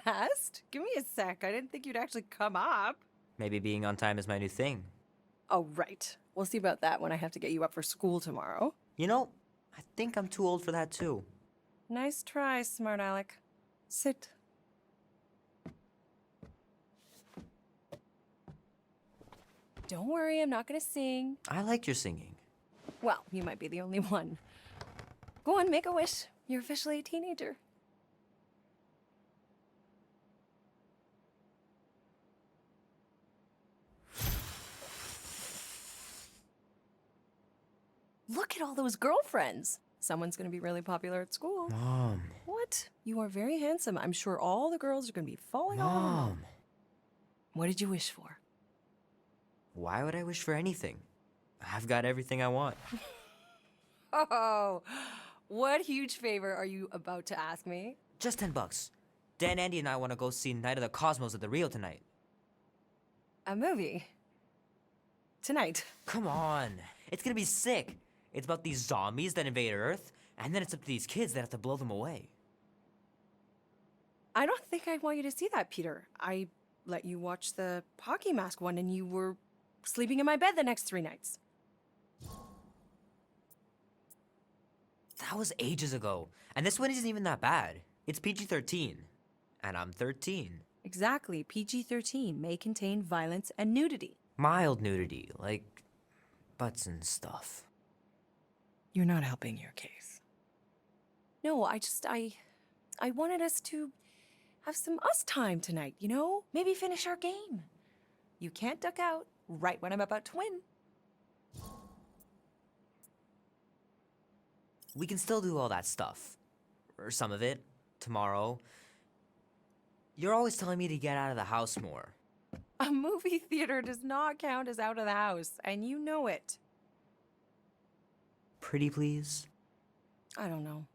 fast? Give me a sec. I didn't think you'd actually come up. Maybe being on time is my new thing. Oh, right. We'll see about that when I have to get you up for school tomorrow. You know, I think I'm too old for that too. Nice try, smart Alec. Sit. Don't worry, I'm not gonna sing. I like your singing. Well, you might be the only one. Go on, make a wish. You're officially a teenager. Look at all those girlfriends. Someone's gonna be really popular at school. Mom. What? You are very handsome. I'm sure all the girls are gonna be falling all over you. Mom. What did you wish for? Why would I wish for anything? I've got everything I want. Oh, what huge favor are you about to ask me? Just $10. Dan, Andy, and I want to go see Night of the Cosmos at the Rio tonight. A movie? Tonight? Come on. It's gonna be sick. It's about these zombies that invade Earth, and then it's up to these kids that have to blow them away. I don't think I want you to see that, Peter. I let you watch the hockey mask one and you were sleeping in my bed the next 3 nights. That was ages ago. And this one isn't even that bad. It's PG-13. And I'm 13. Exactly. PG-13 may contain violence and nudity. Mild nudity, like butts and stuff. You're not helping your case. No, I wanted us to have some us time tonight, you know? Maybe finish our game. You can't duck out right when I'm about to win. We can still do all that stuff. Or some of it. Tomorrow. You're always telling me to get out of the house more. A movie theater does not count as out of the house, and you know it. Pretty please? I don't know.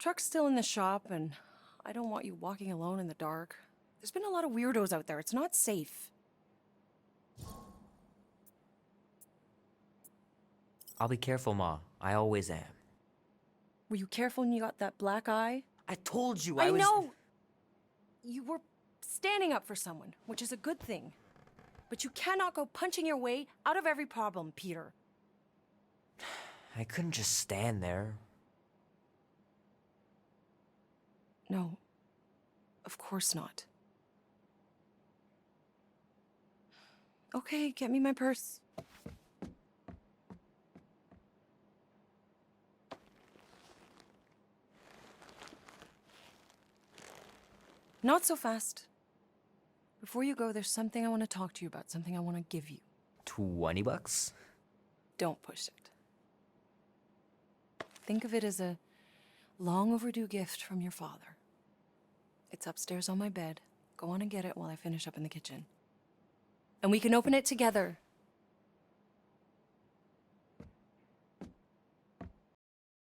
Truck's still in the shop, and I don't want you walking alone in the dark. There's been a lot of weirdos out there. It's not safe. I'll be careful, Ma. I always am. Were you careful when you got that black eye? I told you I was... know! You were standing up for someone, which is a good thing. But you cannot go punching your way out of every problem, Peter. I couldn't just stand there. No. Of course not. Okay, get me my purse. Not so fast. Before you go, there's something I want to talk to you about, something I want to give you. $20? Don't push it. Think of it as a long overdue gift from your father. It's upstairs on my bed. Go on and get it while I finish up in the kitchen. And we can open it together.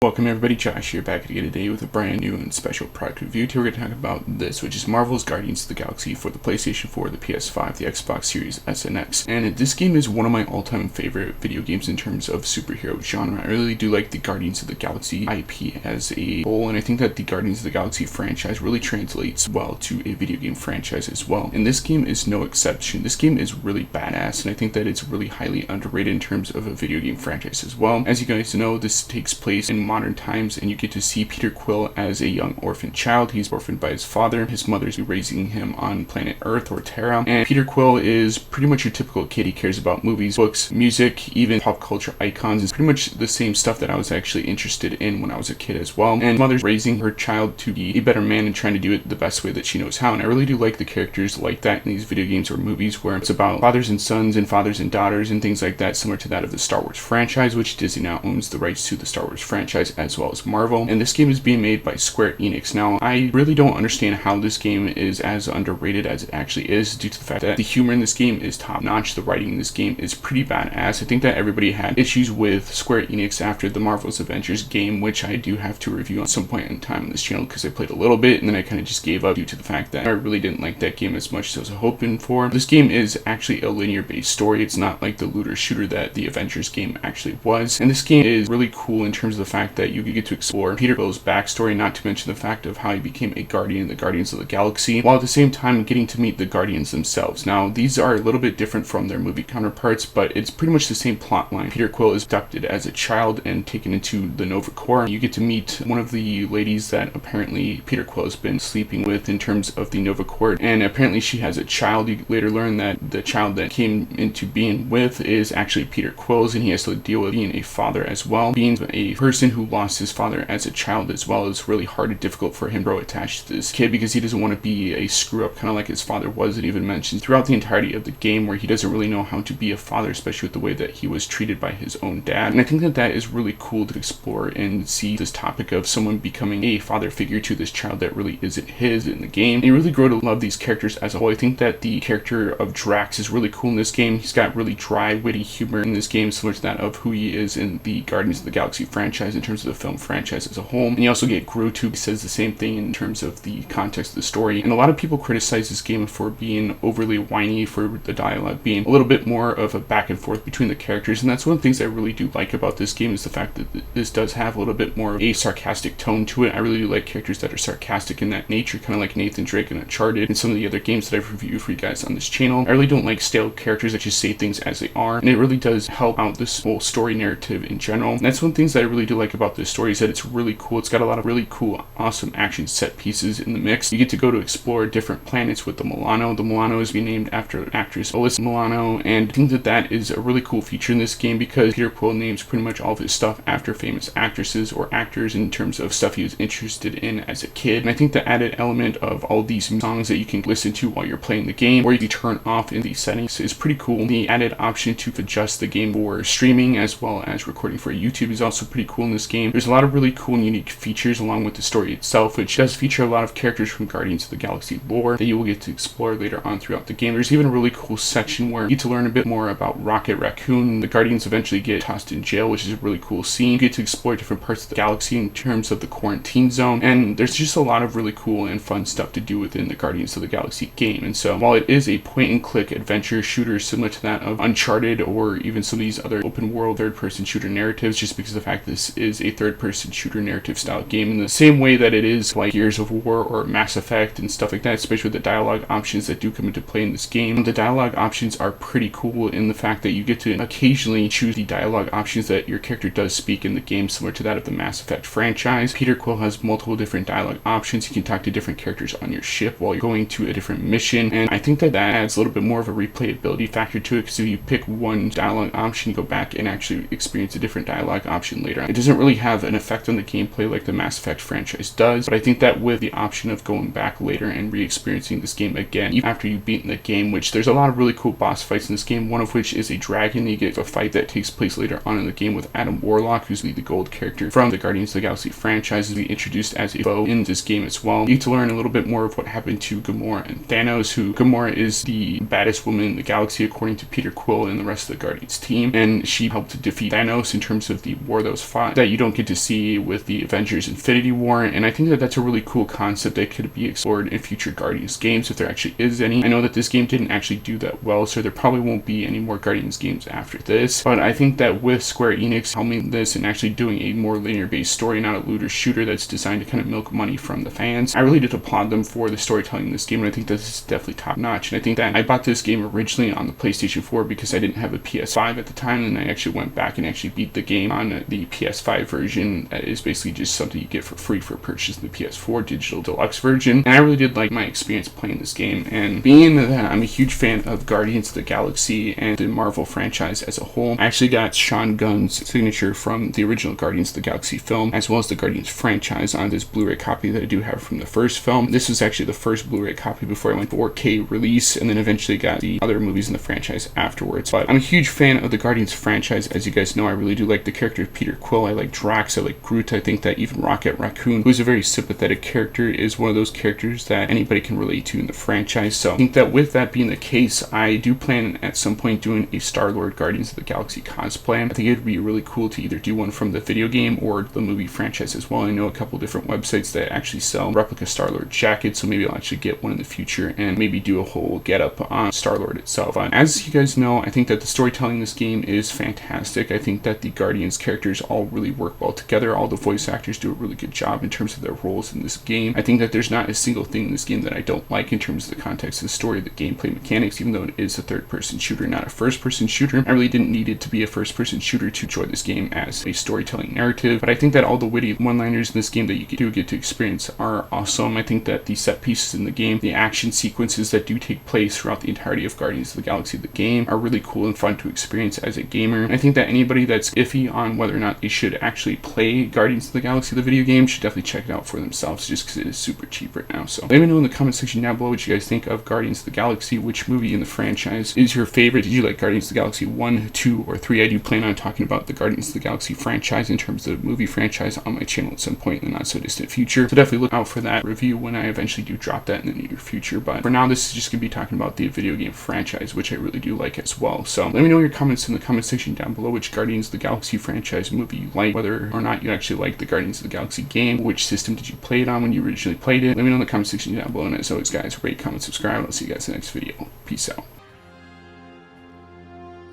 Welcome everybody, Josh here, back again today with a brand new and special product review. Today we're going to talk about this, which is Marvel's Guardians of the Galaxy for the PlayStation 4, the PS5, the Xbox Series S and X. And this game is one of my all-time favorite video games in terms of superhero genre. I really do like the Guardians of the Galaxy IP as a whole, and I think that the Guardians of the Galaxy franchise really translates well to a video game franchise as well. And this game is no exception. This game is really badass, and I think that it's really highly underrated in terms of a video game franchise as well. As you guys know, this takes place in modern times, and you get to see Peter Quill as a young orphan child. He's orphaned by his father. His mother's raising him on planet Earth, or Terra, and Peter Quill is pretty much your typical kid. He cares about movies, books, music, even pop culture icons. It's pretty much the same stuff that I was actually interested in when I was a kid as well. And mother's raising her child to be a better man and trying to do it the best way that she knows how. And I really do like the characters like that in these video games or movies, where it's about fathers and sons and fathers and daughters and things like that, similar to that of the Star Wars franchise, which Disney now owns the rights to the Star Wars franchise as well as Marvel. And this game is being made by Square Enix. Now, I really don't understand how this game is as underrated as it actually is, due to the fact that the humor in this game is top notch. The writing in this game is pretty badass. I think that everybody had issues with Square Enix after the Marvel's Avengers game, which I do have to review at some point in time on this channel, because I played a little bit and then I kind of just gave up due to the fact that I really didn't like that game as much as I was hoping for. This game is actually a linear based story. It's not like the looter shooter that the Avengers game actually was. And this game is really cool in terms of the fact fact that you get to explore Peter Quill's backstory, not to mention the fact of how he became a guardian in the Guardians of the Galaxy, while at the same time getting to meet the Guardians themselves. Now, these are a little bit different from their movie counterparts, but it's pretty much the same plot line. Peter Quill is abducted as a child and taken into the Nova Corps. You get to meet one of the ladies that apparently Peter Quill has been sleeping with in terms of the Nova Corps, and apparently she has a child. You later learn that the child that came into being with is actually Peter Quill's, and he has to deal with being a father as well. Being a person who lost his father as a child as well is really hard and difficult for him to grow attached to this kid, because he doesn't want to be a screw up, kind of like his father was. It even mentions throughout the entirety of the game where he doesn't really know how to be a father, especially with the way that he was treated by his own dad. And I think that that is really cool to explore and see this topic of someone becoming a father figure to this child that really isn't his in the game. And you really grow to love these characters as a whole. I think that the character of Drax is really cool in this game. He's got really dry, witty humor in this game, similar to that of who he is in the Guardians of the Galaxy franchise in terms of the film franchise as a whole. And you also get Groot, who says the same thing in terms of the context of the story. And a lot of people criticize this game for being overly whiny, for the dialogue being a little bit more of a back and forth between the characters. And that's one of the things I really do like about this game, is the fact that this does have a little bit more of a sarcastic tone to it. I really do like characters that are sarcastic in that nature, kind of like Nathan Drake in Uncharted and some of the other games that I've reviewed for you guys on this channel. I really don't like stale characters that just say things as they are, and it really does help out this whole story narrative in general. And that's one of the things that I really do like about this story, is that it's really cool. It's got a lot of really cool, awesome action set pieces in the mix. You get to go to explore different planets with the Milano. The Milano is being named after actress Alyssa Milano, and I think that that is a really cool feature in this game, because Peter Quill names pretty much all of his stuff after famous actresses or actors in terms of stuff he was interested in as a kid. And I think the added element of all these songs that you can listen to while you're playing the game, or you can turn off in these settings, is pretty cool. The added option to adjust the game for streaming as well as recording for YouTube is also pretty cool in this game. There's a lot of really cool and unique features along with the story itself, which does feature a lot of characters from Guardians of the Galaxy lore that you will get to explore later on throughout the game. There's even a really cool section where you get to learn a bit more about Rocket Raccoon. The Guardians eventually get tossed in jail, which is a really cool scene. You get to explore different parts of the galaxy in terms of the quarantine zone, and there's just a lot of really cool and fun stuff to do within the Guardians of the Galaxy game. And so while it is a point-and-click adventure shooter similar to that of Uncharted or even some of these other open-world third-person shooter narratives, just because of the fact this is a third-person shooter narrative style game in the same way that it is like Gears of War or Mass Effect and stuff like that, especially with the dialogue options that do come into play in this game. The dialogue options are pretty cool in the fact that you get to occasionally choose the dialogue options that your character does speak in the game, similar to that of the Mass Effect franchise. Peter Quill has multiple different dialogue options. You can talk to different characters on your ship while you're going to a different mission, and I think that that adds a little bit more of a replayability factor to it, because if you pick one dialogue option, you go back and actually experience a different dialogue option later on. It doesn't really have an effect on the gameplay like the Mass Effect franchise does, but I think that with the option of going back later and re-experiencing this game again, even after you've beaten the game, which there's a lot of really cool boss fights in this game, one of which is a dragon. You get a fight that takes place later on in the game with Adam Warlock, who's the gold character from the Guardians of the Galaxy franchise, is introduced as a foe in this game as well. You get to learn a little bit more of what happened to Gamora and Thanos, who Gamora is the baddest woman in the galaxy according to Peter Quill and the rest of the Guardians team, and she helped to defeat Thanos in terms of the war that was fought that you don't get to see with the Avengers Infinity War. And I think that that's a really cool concept that could be explored in future Guardians games if there actually is any. I know that this game didn't actually do that well, so there probably won't be any more Guardians games after this, but I think that with Square Enix helming this and actually doing a more linear based story, not a looter shooter that's designed to kind of milk money from the fans, I really did applaud them for the storytelling in this game, and I think this is definitely top notch. And I think that I bought this game originally on the PlayStation 4 because I didn't have a PS5 at the time, and I actually went back and actually beat the game on the PS5 version. That is basically just something you get for free for purchase in the PS4 digital deluxe version, and I really did like my experience playing this game. And being that I'm a huge fan of Guardians of the Galaxy and the Marvel franchise as a whole, I actually got Sean Gunn's signature from the original Guardians of the Galaxy film as well as the Guardians franchise on this Blu-ray copy that I do have from the first film. This is actually the first Blu-ray copy before I went 4K release, and then eventually got the other movies in the franchise afterwards. But I'm a huge fan of the Guardians franchise. As you guys know, I really do like the character of Peter Quill. I like Drax, I like Groot. I think that even Rocket Raccoon, who's a very sympathetic character, is one of those characters that anybody can relate to in the franchise. So I think that with that being the case, I do plan at some point doing a Star-Lord Guardians of the Galaxy cosplay. I think it'd be really cool to either do one from the video game or the movie franchise as well. I know a couple different websites that actually sell replica Star-Lord jackets, so maybe I'll actually get one in the future and maybe do a whole get-up on Star-Lord itself. As you guys know, I think that the storytelling in this game is fantastic. I think that the Guardians characters all really work well together. All the voice actors do a really good job in terms of their roles in this game. I think that there's not a single thing in this game that I don't like in terms of the context of the story, the gameplay mechanics, even though it is a third-person shooter, not a first-person shooter. I really didn't need it to be a first-person shooter to enjoy this game as a storytelling narrative, but I think that all the witty one-liners in this game that you do get to experience are awesome. I think that the set pieces in the game, the action sequences that do take place throughout the entirety of Guardians of the Galaxy, the game, are really cool and fun to experience as a gamer. I think that anybody that's iffy on whether or not they should actually play Guardians of the Galaxy, the video game, should definitely check it out for themselves just because it is super cheap right now. So let me know in the comment section down below what you guys think of Guardians of the Galaxy. Which movie in the franchise is your favorite? Did you like Guardians of the Galaxy 1, 2, or 3? I do plan on talking about the Guardians of the Galaxy franchise in terms of movie franchise on my channel at some point in the not so distant future. So definitely look out for that review when I eventually do drop that in the near future. But for now, this is just going to be talking about the video game franchise, which I really do like as well. So let me know your comments in the comment section down below which Guardians of the Galaxy franchise movie you like, whether or not you actually like the Guardians of the Galaxy game, which system did you play it on when you originally played it. Let me know in the comment section down below, and as always guys, rate, comment, subscribe. I'll see you guys in the next video. Peace out.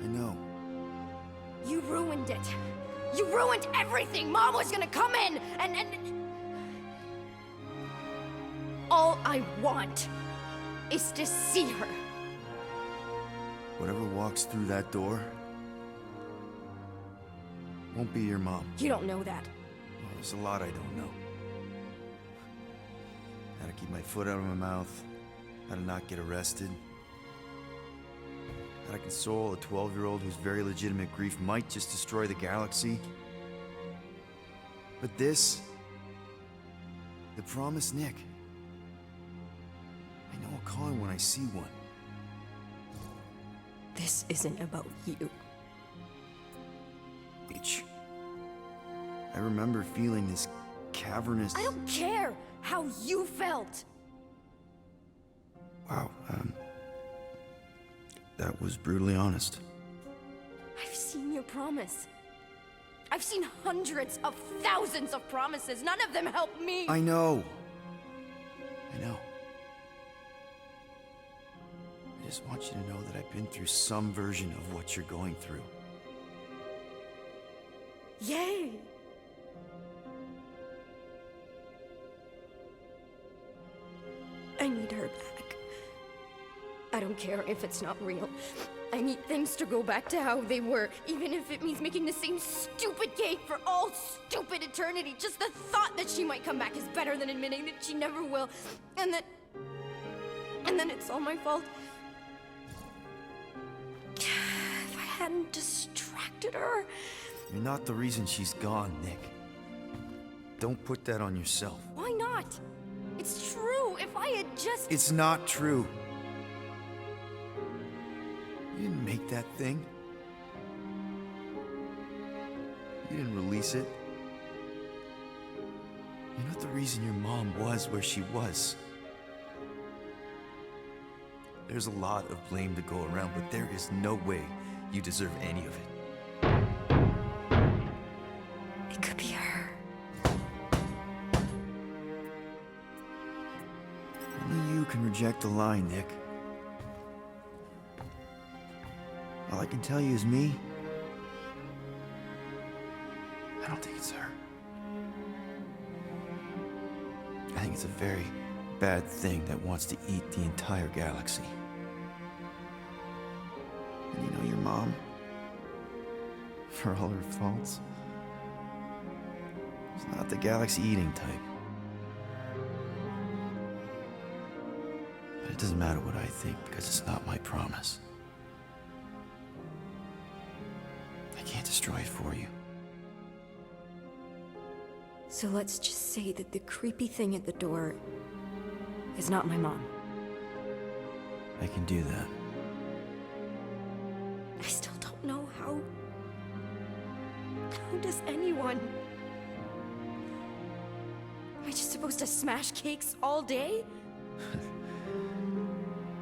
I know. You ruined it. You ruined everything. Mom was gonna come in and all I want is to see her. Whatever walks through that door won't be your mom. You don't know that. Well, there's a lot I don't know. How to keep my foot out of my mouth, how to not get arrested, how to console a 12-year-old whose very legitimate grief might just destroy the galaxy. But this, the promised Nick, I know I'll call him when I see one. This isn't about you. I remember feeling this cavernous... I don't care how you felt. Wow, that was brutally honest. I've seen your promise. I've seen hundreds of thousands of promises. None of them help me. I know. I just want you to know that I've been through some version of what you're going through. Yay! I need her back. I don't care if it's not real. I need things to go back to how they were, even if it means making the same stupid game for all stupid eternity. Just the thought that she might come back is better than admitting that she never will. And then it's all my fault. If I hadn't distracted her... You're not the reason she's gone, Nick. Don't put that on yourself. Why not? It's true. If I had just... It's not true. You didn't make that thing. You didn't release it. You're not the reason your mom was where she was. There's a lot of blame to go around, but there is no way you deserve any of it. It could be her. Only you can reject a lie, Nick. All I can tell you is me. I don't think it's her. I think it's a very bad thing that wants to eat the entire galaxy. And you know your mom, for all her faults, is not the galaxy-eating type. But it doesn't matter what I think, because it's not my promise. I can't destroy it for you. So let's just say that the creepy thing at the door is not my mom. I can do that. I still don't know how. How does anyone? Am I just supposed to smash cakes all day?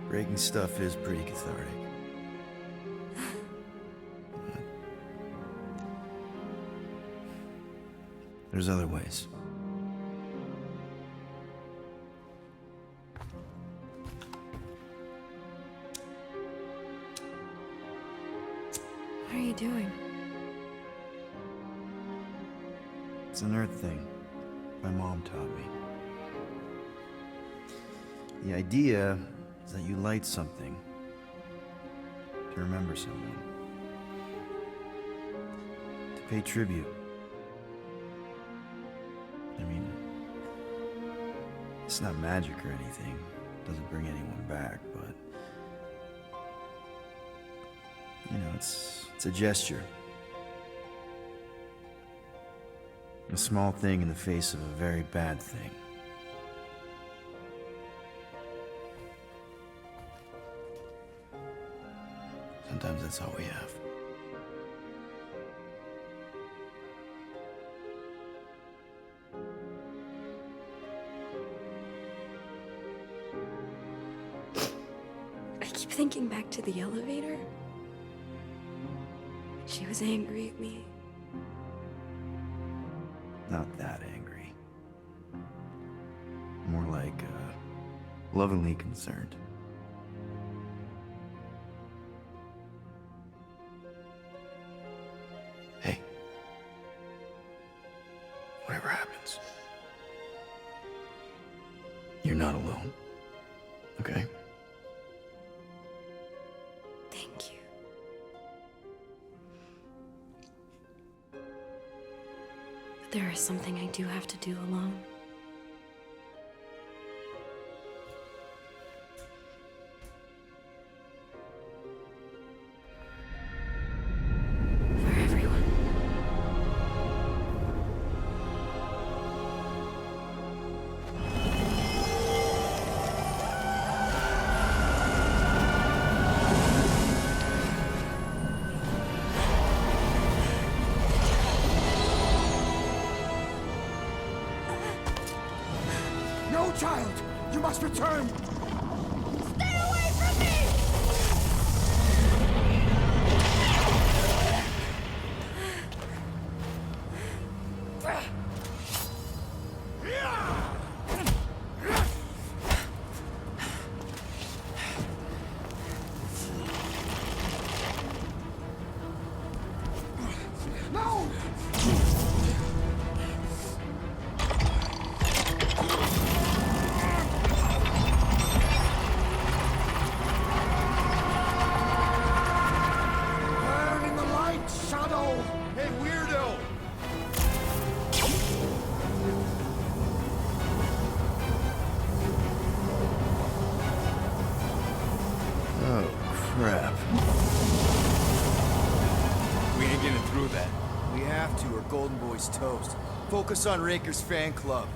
Breaking stuff is pretty cathartic. There's other ways. What are you doing? It's an Earth thing. My mom taught me. The idea is that you light something to remember someone, to pay tribute. I mean, it's not magic or anything. It doesn't bring anyone back, but you know, it's a gesture. A small thing in the face of a very bad thing. Sometimes that's all we have. I keep thinking back to the elevator. She was angry at me. Not that angry. More like, lovingly concerned. Hey. Whatever happens, you're not alone. Okay? Thank you. But there is something I do have to do alone. For everyone. No, child! You must return! Stay away from me! No! Burn in the light, Shadow! Hey, weirdo! Oh, crap. We ain't getting through that. We have to, or Golden Boy's toast. Focus on Raker's fan club.